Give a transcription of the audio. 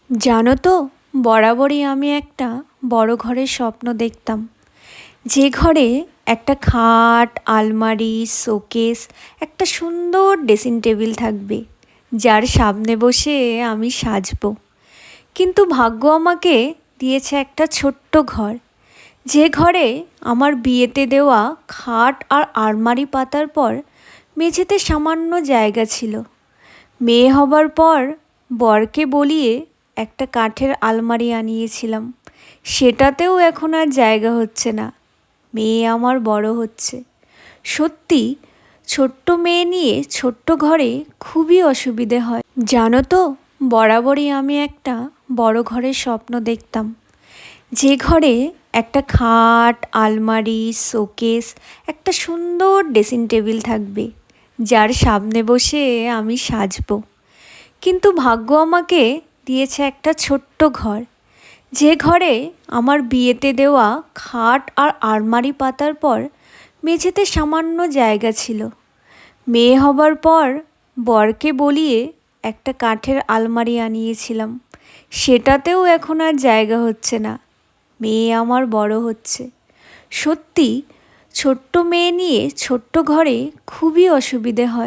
জানো তো, বরাবরই আমি একটা বড় ঘরের স্বপ্ন দেখতাম, যে ঘরে একটা খাট, আলমারি, শোকেস, একটা সুন্দর ড্রেসিং টেবিল থাকবে, যার সামনে বসে আমি সাজবো। কিন্তু ভাগ্য আমাকে দিয়েছে একটা ছোট্ট ঘর, যে ঘরে আমার বিয়েতে দেওয়া খাট আর আলমারি পাতার পর মেঝেতে সামান্য জায়গা ছিল। মেয়ে হবার পর বরকে বলিয়ে একটা কাঠের আলমারি আনিয়েছিলাম, সেটাতেও এখন আর জায়গা হচ্ছে না। মেয়ে আমার বড় হচ্ছে। সত্যি, ছোট্ট মেয়ে নিয়ে ছোট্ট ঘরে খুবই অসুবিধে হয়। জানো তো, বরাবরই আমি একটা বড় ঘরের স্বপ্ন দেখতাম, যে ঘরে একটা খাট, আলমারি, শোকেস, একটা সুন্দর ড্রেসিং টেবিল থাকবে, যার সামনে বসে আমি সাজবো। কিন্তু ভাগ্য আমাকে দিয়েছে একটা ছোট্ট ঘর, যে ঘরে আমার বিয়েতে দেওয়া খাট আর আলমারি পাতার পর মেঝেতে সামান্য জায়গা ছিল। মেয়ে হবার পর বরকে বলিয়ে একটা কাঠের আলমারি আনিয়েছিলাম, সেটাতেও এখন আর জায়গা হচ্ছে না। মেয়ে আমার বড় হচ্ছে। সত্যি, ছোট্ট মেয়ে নিয়ে ছোট্ট ঘরে খুবই অসুবিধে হয়।